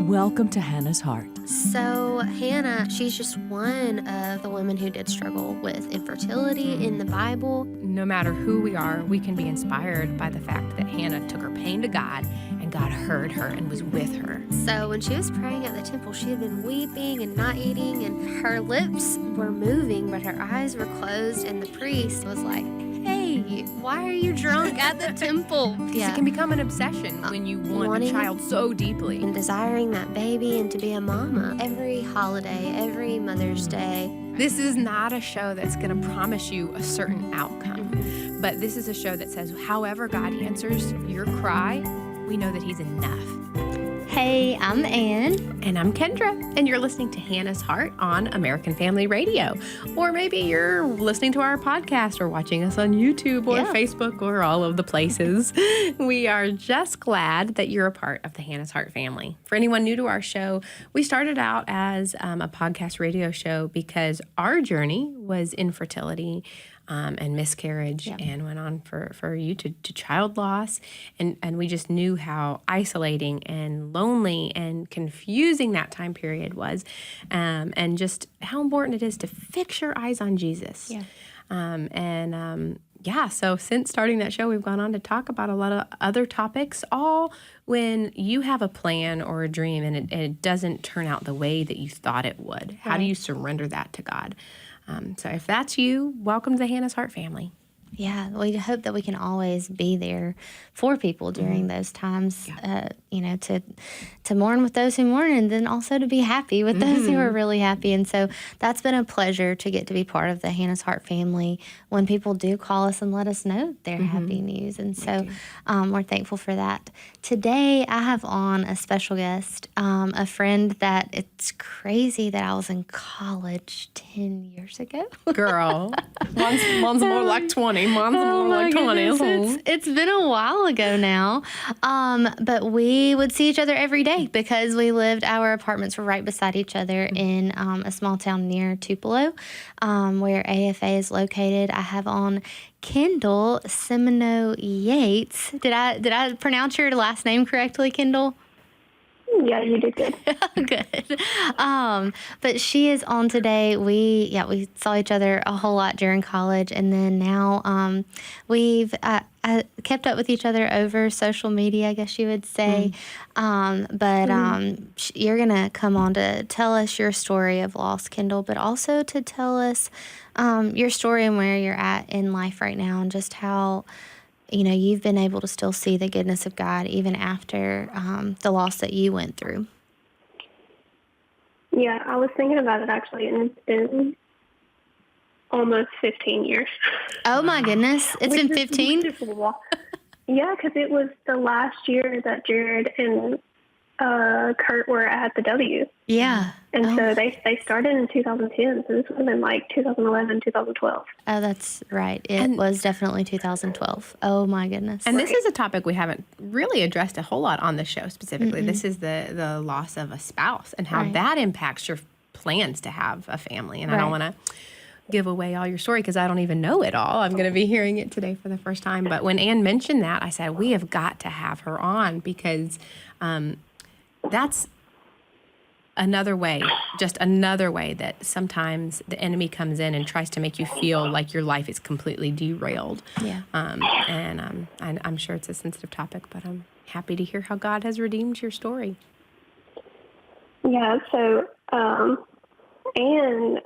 Welcome to Hannah's Heart. So Hannah, she's just one of the women who did struggle with infertility in the Bible. No matter who we are, we can be inspired by the fact that Hannah took her pain to God, and God heard her and was with her. So when she was praying at the temple, she had been weeping and not eating, and her lips were moving, but her eyes were closed, and the priest was like, "Hey, why are you drunk at the temple?" It can become an obsession when you want a child so deeply. And desiring that baby and to be a mama. Every holiday, every Mother's Day. This is not a show that's going to promise you a certain outcome, but this is a show that says, however God answers your cry, we know that He's enough. Hey, I'm Ann. And I'm Kendra, and you're listening to Hannah's Heart on American Family Radio. Or maybe you're listening to our podcast or watching us on YouTube or Facebook or all of the places. We are just glad that you're a part of the Hannah's Heart family. For anyone new to our show, we started out as a podcast radio show because our journey was infertility and miscarriage, and went on for you to child loss. And we just knew how isolating and lonely and confusing that time period was, and just how important it is to fix your eyes on Jesus. So since starting that show, we've gone on to talk about a lot of other topics, all when you have a plan or a dream and it doesn't turn out the way that you thought it would. Right. How do you surrender that to God? So if that's you, welcome to the Hannah's Heart family. Yeah, we hope that we can always be there for people during those times, to mourn with those who mourn, and then also to be happy with those who are really happy. And so that's been a pleasure to get to be part of the Hannah's Heart family when people do call us and let us know their happy news. And so we're thankful for that. Today, I have on a special guest, a friend that it's crazy that I was in college 10 years ago. Girl, mine's more like 20. Mine's more like 20. It's been a while ago now. But we would see each other every day because our apartments were right beside each other in a small town near Tupelo, where AFA is located. I have on Kendall Semino Yates. Did I pronounce your last name correctly, Kendall? Yeah, you did good. Good. But she is on today. We saw each other a whole lot during college, and then now we've kept up with each other over social media, I guess you would say. You're going to come on to tell us your story of loss, Kendall, but also to tell us your story and where you're at in life right now, and just how you've been able to still see the goodness of God even after the loss that you went through. Yeah, I was thinking about it actually, and it's been almost 15 years. Oh my goodness, it's been 15? Yeah, because it was the last year that Jared and Kurt were at the W. Yeah. And so they started in 2010, so this would have been like 2011, 2012. Oh, that's right. It was definitely 2012. Oh, my goodness. And this is a topic we haven't really addressed a whole lot on the show specifically. This is the loss of a spouse and how that impacts your plans to have a family. And I don't want to give away all your story because I don't even know it all. I'm going to be hearing it today for the first time. But when Ann mentioned that, I said, we have got to have her on because that's another way that sometimes the enemy comes in and tries to make you feel like your life is completely derailed. Yeah. I'm sure it's a sensitive topic, but I'm happy to hear how God has redeemed your story. Yeah, so Ann and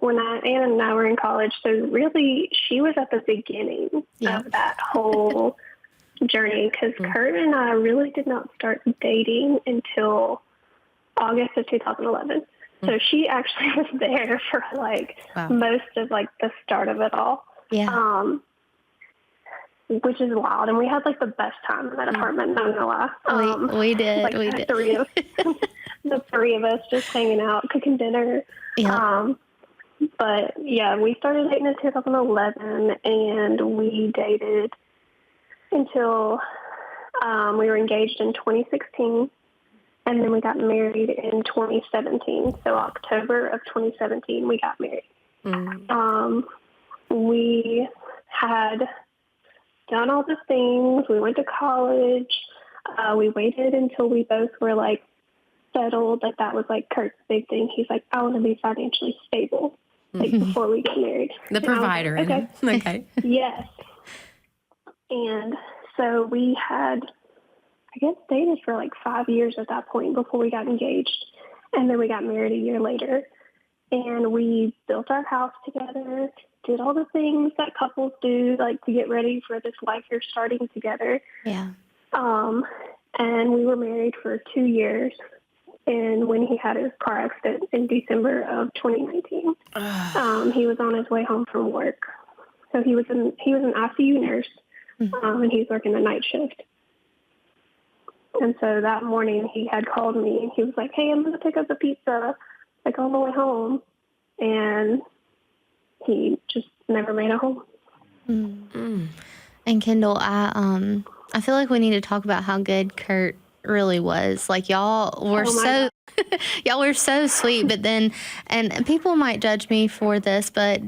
I were in college, so really she was at the beginning of that whole journey because Kurt and I really did not start dating until August of 2011. So she actually was there for most of the start of it all. Yeah. Which is wild. And we had the best time in that apartment, not gonna lie. We did. The three of us just hanging out, cooking dinner. Yeah. But yeah, we started dating in 2011 and we dated until we were engaged in 2016. And then we got married in 2017. So October of 2017, we got married. We had done all the things. We went to college. We waited until we both were settled, like that was like Kurt's big thing. He's like, I want to be financially stable, like before we get married. The provider. Like, okay. Okay. Yes. And so we had, I guess, dated for like 5 years at that point before we got engaged. And then we got married a year later. And we built our house together, did all the things that couples do, like to get ready for this life you're starting together. Yeah. And we were married for 2 years. And when he had his car accident in December of 2019, he was on his way home from work. So he was an ICU nurse, and he was working the night shift. And so that morning he had called me and he was like, hey, I'm going to pick up a pizza, like on the way home. And he just never made it home. And Kendall, I feel like we need to talk about how good Kurt really was. Like y'all were y'all were so sweet, but then, and people might judge me for this, but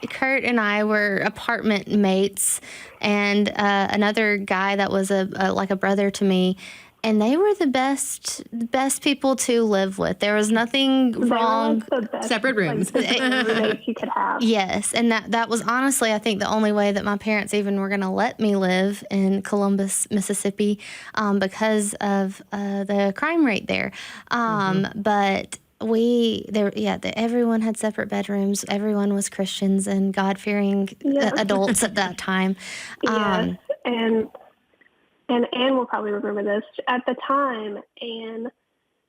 Kurt and I were apartment mates, and another guy that was like a brother to me, and they were the best people to live with. There was nothing wrong. Separate rooms. Like, roommates you could have. Yes, and that was honestly, I think, the only way that my parents even were going to let me live in Columbus, Mississippi, because of the crime rate there. But everyone had separate bedrooms. Everyone was Christians and God-fearing adults at that time. Yes, and Anne will probably remember this. At the time, Anne,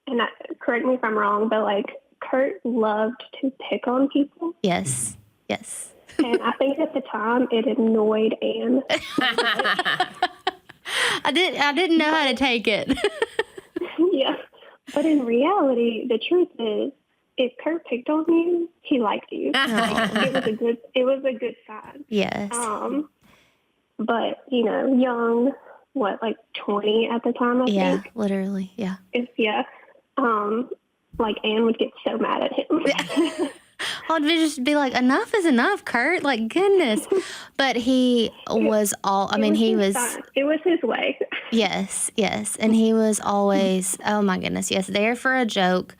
and correct me if I'm wrong, but like Kurt loved to pick on people. Yes. And I think at the time it annoyed Anne. I didn't know how to take it. Yeah. But in reality, the truth is, if Kurt picked on you, he liked you. It was a good sign. Yes. But young, like 20 at the time, I think. Yeah, literally. Yeah. Like Anne would get so mad at him. I'd just be like, enough is enough, Kurt. Like, goodness. But he was it was his way. Yes. And he was always, oh my goodness, yes, there for a joke.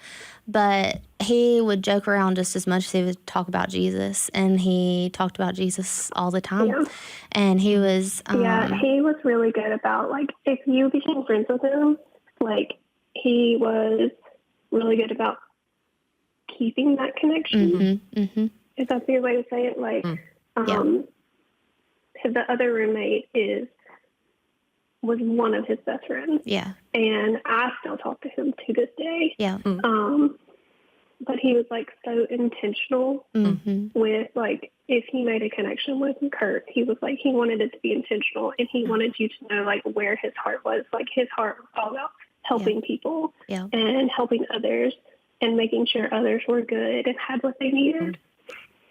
But he would joke around just as much as he would talk about Jesus. And he talked about Jesus all the time. Yeah. And he was... he was really good about, like, if you became friends with him, like, he was really good about keeping that connection. If that's your way to say it. Like, the other roommate was one of his best friends. Yeah. And I still talk to him to this day. Yeah. But he was like so intentional with, like, if he made a connection with Kurt, he was like, he wanted it to be intentional, and he wanted you to know, like, where his heart was. Like, his heart was all about helping people and helping others and making sure others were good and had what they needed.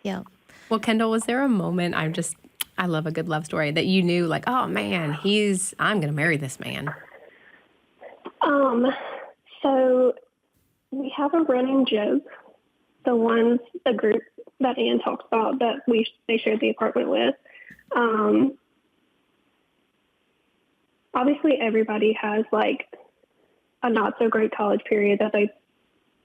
Yeah. Well, Kendall, was there a moment, I love a good love story, that you knew, like, oh man, I'm going to marry this man? So we have a running joke. The group that Ann talks about that they shared the apartment with. Obviously everybody has like a not so great college period that they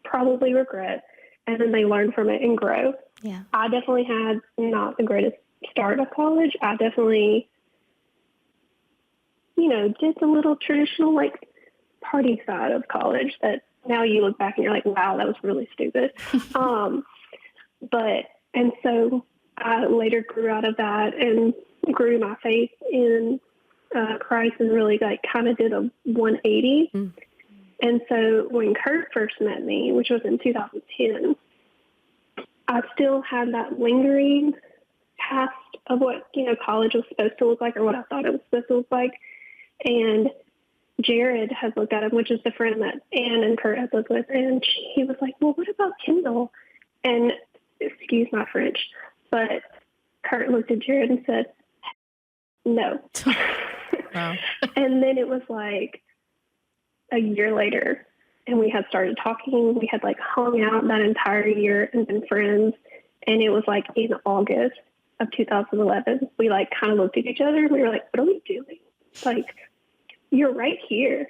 probably regret, and then they learn from it and grow. Yeah. I definitely had not the greatest start of college. I definitely, did the little traditional like party side of college that now you look back and you're like, wow, that was really stupid. And so I later grew out of that and grew my faith in Christ and really like kind of did a 180. And so when Kurt first met me, which was in 2010, I still had that lingering past of what, college was supposed to look like or what I thought it was supposed to look like. And Jared had looked at him, which is the friend that Ann and Kurt had lived with, and he was like, well, what about Kendall? And excuse my French, but Kurt looked at Jared and said, no. Wow. And then it was like a year later, and we had started talking. We had like hung out that entire year and been friends. And it was like in August of 2011, we like kind of looked at each other and we were like, what are we doing? Like, you're right here.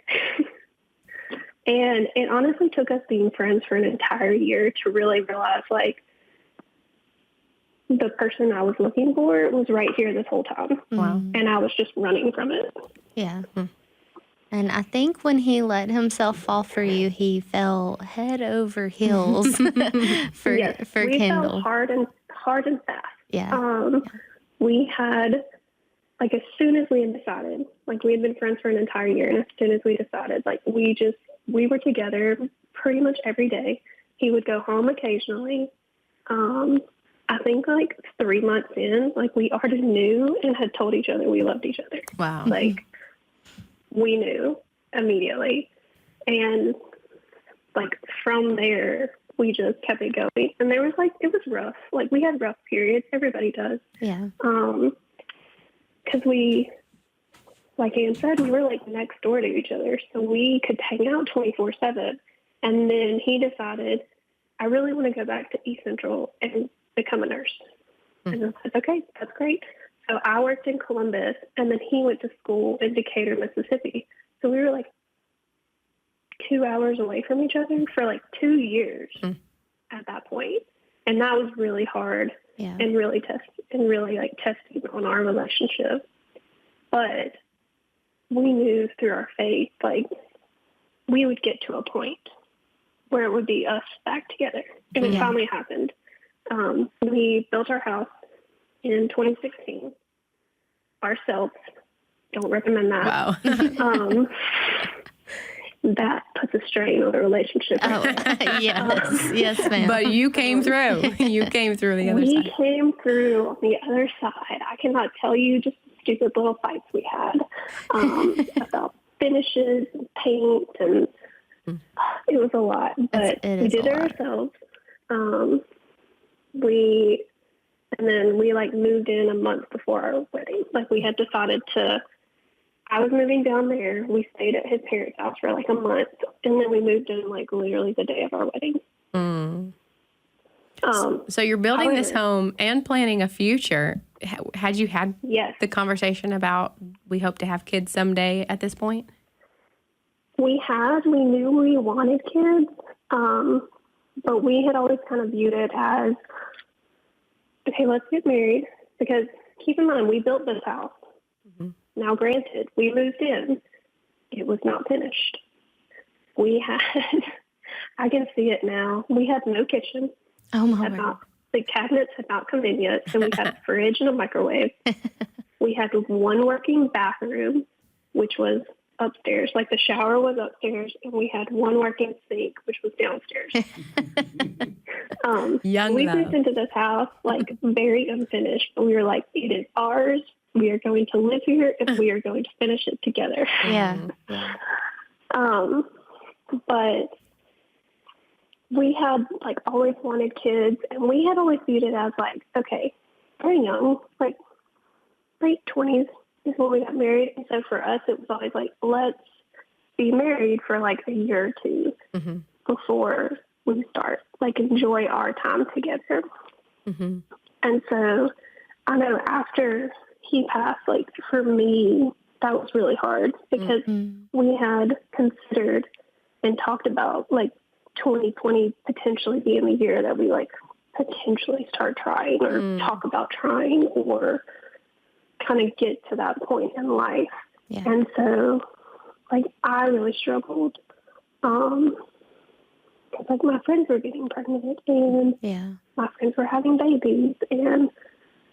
And it honestly took us being friends for an entire year to really realize, like, the person I was looking for was right here this whole time. Wow. And I was just running from it. Yeah. And I think when he let himself fall for you, he fell head over heels for we Kendall. fell hard and fast. Yeah. We had, like, as soon as we had decided, like, we had been friends for an entire year, and as soon as we decided, like, we were together pretty much every day. He would go home occasionally. I think, like, 3 months in, like, we already knew and had told each other we loved each other. Wow. Like, we knew immediately. And, like, from there, we just kept it going. And there was, like, it was rough. Like, we had rough periods. Everybody does. Yeah. Because we, like Ann said, we were, like, next door to each other. So we could hang out 24/7. And then he decided, I really want to go back to East Central and become a nurse. And I said, okay, that's great. So I worked in Columbus, and then he went to school in Decatur, Mississippi. So we were, like, 2 hours away from each other for, like, 2 years at that point. And that was really hard and really testing on our relationship. But we knew through our faith, like, we would get to a point where it would be us back together. And it finally happened. We built our house in 2016 ourselves. Don't recommend that. Wow. That puts a strain on the relationship. Oh, yes, ma'am. But you came through. You came through the other side. We came through on the other side. I cannot tell you just the stupid little fights we had about finishes and paint, and it was a lot. But we did it ourselves. And then we, like, moved in a month before our wedding. Like, we had decided I was moving down there. We stayed at his parents' house for, like, a month. And then we moved in, like, literally the day of our wedding. So you're building this home and planning a future. Had you had the conversation about we hope to have kids someday at this point? We knew we wanted kids. But we had always kind of viewed it as, okay, let's get married. Because keep in mind, we built this house. Now, granted, we moved in. It was not finished. We had, I can see it now. We had no kitchen. Oh, my word. The cabinets had not come in yet. So we had a fridge and a microwave. We had one working bathroom, which was upstairs. Like, the shower was upstairs, and we had one working sink, which was downstairs. We moved into this house, like, very unfinished, but we were like, it is ours. We are going to live here, and we are going to finish it together. Yeah. But we had, like, always wanted kids, and we had always viewed it as, like, okay, very young, like, late 20s is when we got married. And so for us, it was always like, let's be married for, like, a year or two before we start, like, enjoy our time together. And so I know after he passed, like, for me, that was really hard because we had considered and talked about, like, 2020 potentially being the year that we, like, potentially start trying or talk about trying or kind of get to that point in life. Yeah. And so, like, I really struggled. Like, my friends were getting pregnant and my friends were having babies. And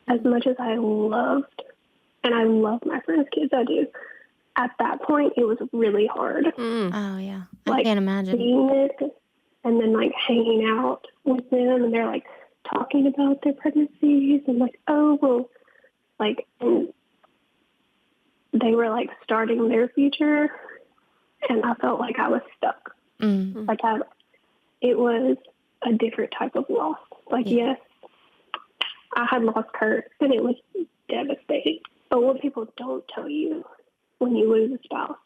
as much as I loved, and I love my friends' kids, I do, at that point, it was really hard. Oh, yeah. I can't imagine. Seeing it and then, like, hanging out with them and they're, like, talking about their pregnancies and, like, oh, well, like, and they were, like, starting their future, and I felt like I was stuck. Like, it was a different type of loss. Like, yes, I had lost Kurt, and it was devastating. But what people don't tell you when you lose a spouse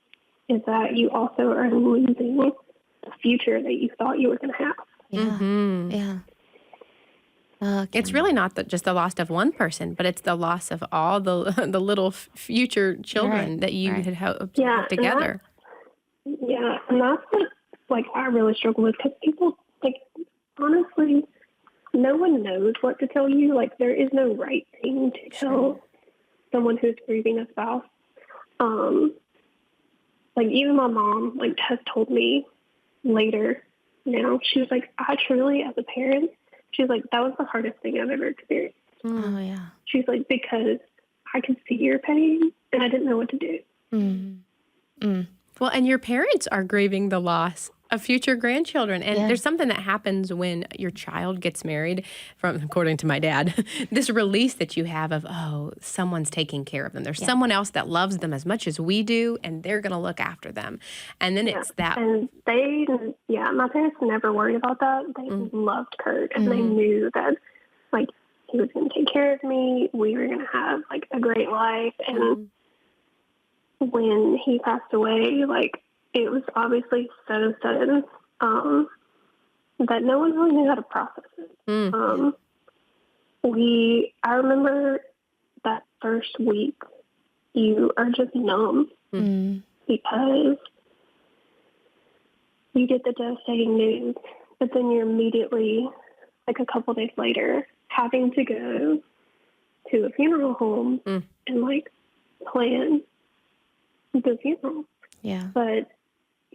is that you also are losing the future that you thought you were going to have. It's really not just the loss of one person, but it's the loss of all the little future children that you had hoped together. And that's what like, I really struggle with, because people, like, honestly, no one knows what to tell you. Like, there is no right thing to tell someone who's grieving a spouse. Like, even my mom, like, has told me later now, she was like, I truly, as a parent, she's like, that was the hardest thing I've ever experienced. Oh, yeah. She's like, because I could see your pain and I didn't know what to do. Well, and your parents are grieving the loss of future grandchildren. And there's something that happens when your child gets married, according to my dad, this release that you have of, oh, someone's taking care of them. There's someone else that loves them as much as we do, and they're going to look after them. And then it's that. And my parents never worried about that. They loved Kurt, and they knew that, like, he was going to take care of me. We were going to have, like, a great life. And when he passed away, like, it was obviously so sudden that no one really knew how to process it. I remember that first week, you are just numb because you get the devastating news, but then you're immediately, like a couple days later, having to go to a funeral home and, like, plan the funeral. Yeah. But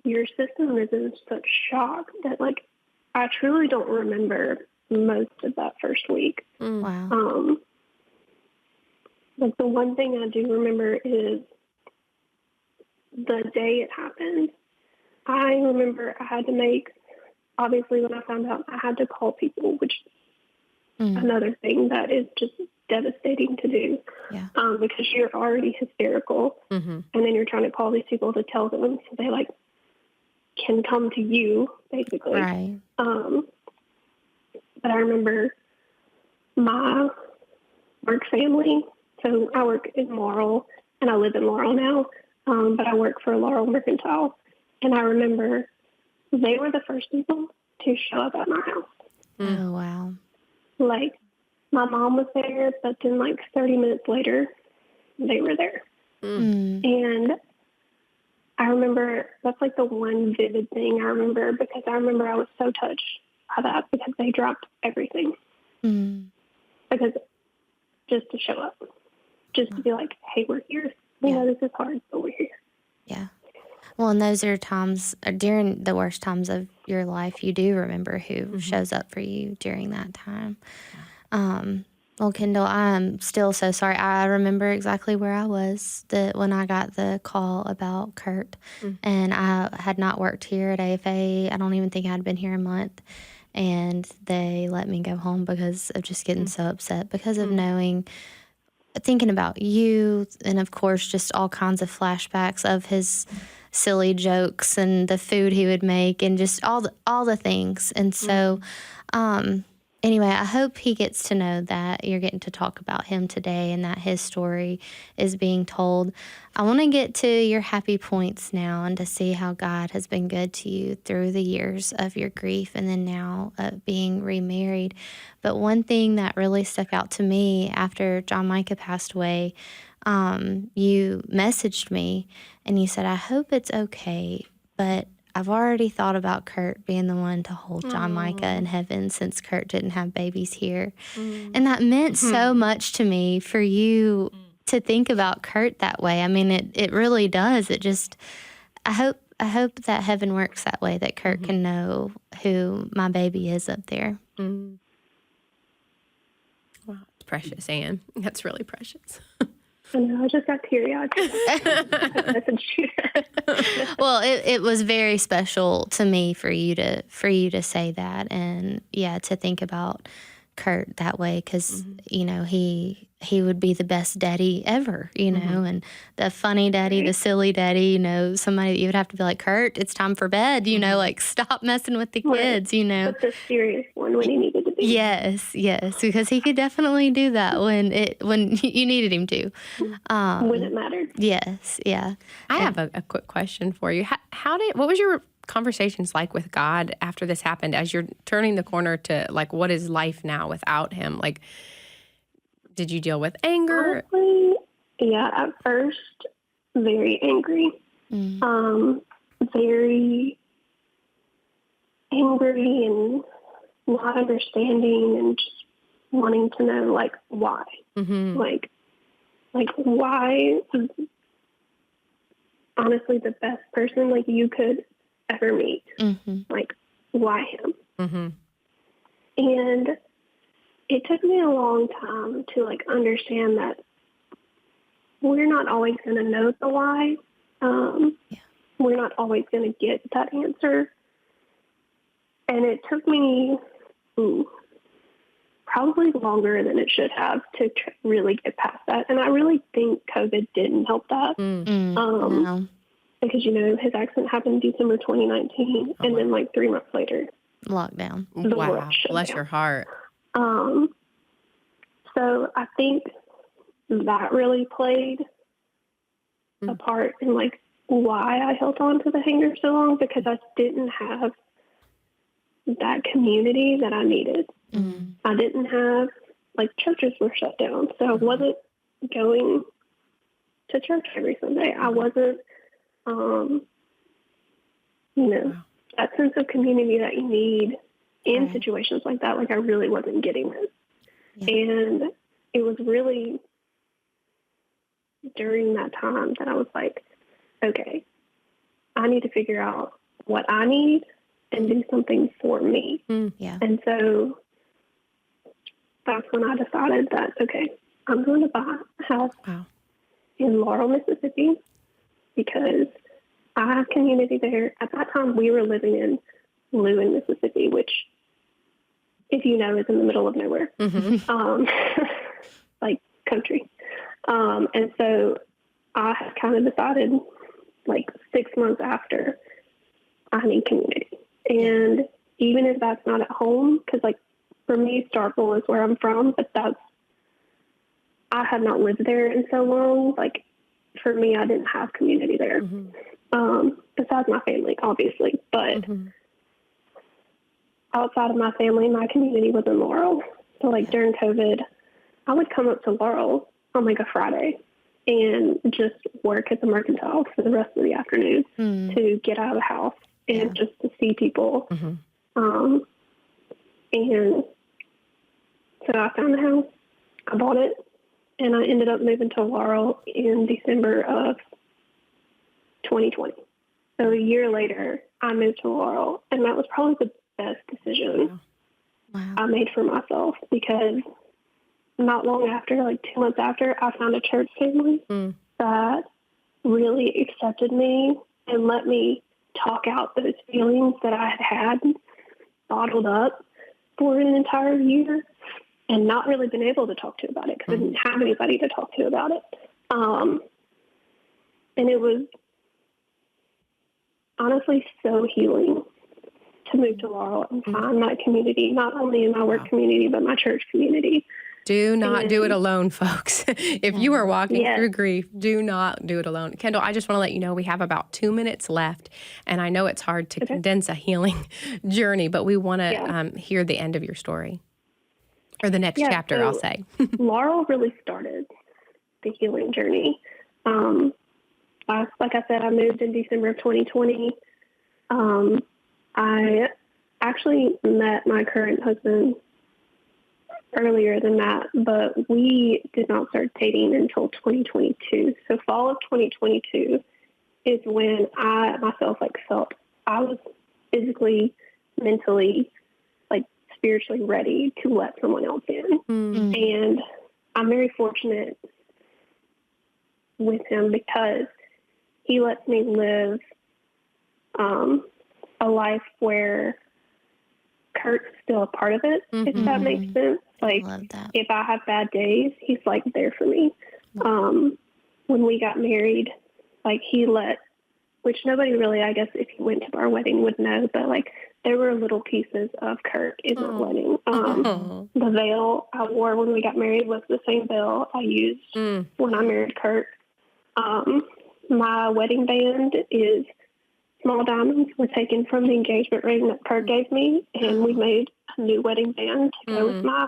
your system is in such shock that, like, I truly don't remember most of that first week. Wow. Like, the one thing I do remember is the day it happened. I remember I had to make, obviously when I found out, I had to call people, which is another thing that is just devastating to do. Yeah. Because you're already hysterical, and then you're trying to call these people to tell them so they, like, can come to you, basically. Right. But I remember my work family. So I work in Laurel, and I live in Laurel now, but I work for Laurel Mercantile. And I remember they were the first people to show up at my house. Oh, wow. Like, my mom was there, but then, like, 30 minutes later, they were there. And I remember, that's, like, the one vivid thing I remember, because I remember I was so touched by that, because they dropped everything. Because just to show up, just to be like, hey, we're here. We know this is hard, but we're here. Yeah. Well, and those are times, during the worst times of your life, you do remember who shows up for you during that time. Well, Kendall, I'm still so sorry. I remember exactly where I was when I got the call about Kurt. And I had not worked here at AFA. I don't even think I'd been here a month. And they let me go home because of just getting so upset, because of thinking about you, and of course, just all kinds of flashbacks of his silly jokes and the food he would make, and just all the things. And so, anyway, I hope he gets to know that you're getting to talk about him today, and that his story is being told. I want to get to your happy points now, and to see how God has been good to you through the years of your grief, and then now being remarried. But one thing that really stuck out to me after John Micah passed away, you messaged me and you said, I hope it's okay, but I've already thought about Kurt being the one to hold John Micah in heaven, since Kurt didn't have babies here. And that meant so much to me for you to think about Kurt that way. I mean, it really does. It just, I hope that heaven works that way, that Kurt can know who my baby is up there. Wow, it's precious, Anne. That's really precious. I know, I just got teary-eyed. Well, it was very special to me for you to say that, and to think about Kurt that way, because you know he would be the best daddy ever, you know, and the funny daddy, the silly daddy, you know, somebody that you would have to be like, Kurt, it's time for bed, you know, like, stop messing with the kids, you know. But the serious one when he needed to be. Yes, because he could definitely do that when you needed him to. When it mattered. Yes, yeah. I have a quick question for you. What was your conversations like with God after this happened, as you're turning the corner to, like, what is life now without him? Like, did you deal with anger? Honestly, yeah, at first, very angry. Very angry and not understanding and just wanting to know, like, why. Mm-hmm. Like why is honestly the best person, like, you could ever meet. Mm-hmm. Like, why him? Mm-hmm. And it took me a long time to, like, understand that we're not always going to know the why. We're not always going to get that answer. And it took me probably longer than it should have to really get past that. And I really think COVID didn't help that. No. Because, you know, his accident happened December 2019, and then, like, 3 months later, Lockdown. the Wow. world shut Bless down. your heart. So I think that really played a part in, like, why I held on to the hanger so long, because I didn't have that community that I needed. I didn't have, like, churches were shut down, so I wasn't going to church every Sunday. I wasn't, you know, that sense of community that you need in situations like that. Like, I really wasn't getting it. And it was really during that time that I was like, okay, I need to figure out what I need and do something for me. Yeah. And so that's when I decided that, okay, I'm going to buy a house in Laurel, Mississippi, because I have community there. At that time, we were living in Lewin, Mississippi, which, if you know, is in the middle of nowhere, like country. And so I had kind of decided, like, 6 months after, I need community. And even if that's not at home, because, like, for me, Starkville is where I'm from, but I had not lived there in so long. Like, for me, I didn't have community there, besides my family, obviously. But outside of my family, my community was in Laurel. So, like, during COVID, I would come up to Laurel on, like, a Friday and just work at the mercantile for the rest of the afternoon to get out of the house and just to see people. And so I found a house, I bought it, and I ended up moving to Laurel in December of 2020. So a year later, I moved to Laurel, and that was probably the best decision I made for myself, because not long after, like 2 months after, I found a church family that really accepted me and let me talk out those feelings that I had bottled up for an entire year and not really been able to talk to about it because I didn't have anybody to talk to about it. And it was honestly so healing to move to Laurel and find that community, not only in my work community, but my church community. Do not do it alone, folks. If you are walking through grief, do not do it alone. Kendall, I just want to let you know we have about 2 minutes left, and I know it's hard to condense a healing journey, but we want to hear the end of your story, or the next chapter, so I'll say. Laurel really started the healing journey. Like I said, I moved in December of 2020. I actually met my current husband earlier than that, but we did not start dating until 2022. So fall of 2022 is when I myself felt I was physically, mentally, spiritually ready to let someone else in. And I'm very fortunate with him because he lets me live a life where Kurt's still a part of it, if that makes sense. Love that. If I have bad days, he's there for me. When we got married, he let, which nobody really, I guess, if you went to our wedding would know, but there were little pieces of Kurt in the wedding. The veil I wore when we got married was the same veil I used when I married Kurt. My wedding band is small diamonds were taken from the engagement ring that Kurt gave me, and we made a new wedding band to go with my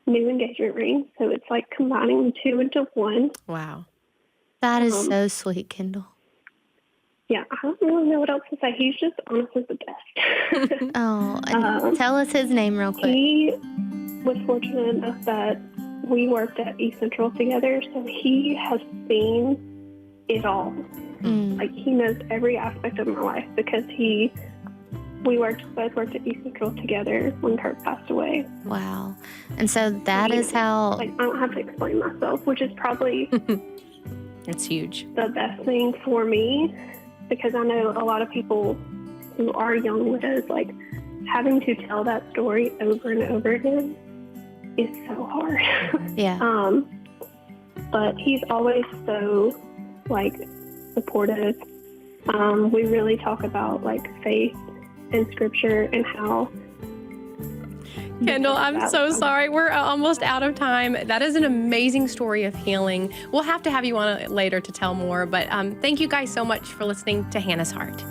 new engagement ring. So it's combining the two into one. Wow. That is so sweet, Kendall. yeah, I don't really know what else to say. He's just honestly the best. Oh, and tell us his name real quick. He was fortunate enough that we worked at East Central together, so he has seen it all. Like, he knows every aspect of my life because we both worked at East Central together when Kurt passed away. Wow. And so that is how... Like, I don't have to explain myself, which is probably... It's huge. The best thing for me, because I know a lot of people who are young widows, like, having to tell that story over and over again is so hard. Yeah. But he's always so, like, supportive. We really talk about, like, faith and scripture and how... Kendall, I'm so sorry. We're almost out of time. That is an amazing story of healing. We'll have to have you on later to tell more, but thank you guys so much for listening to Hannah's Heart.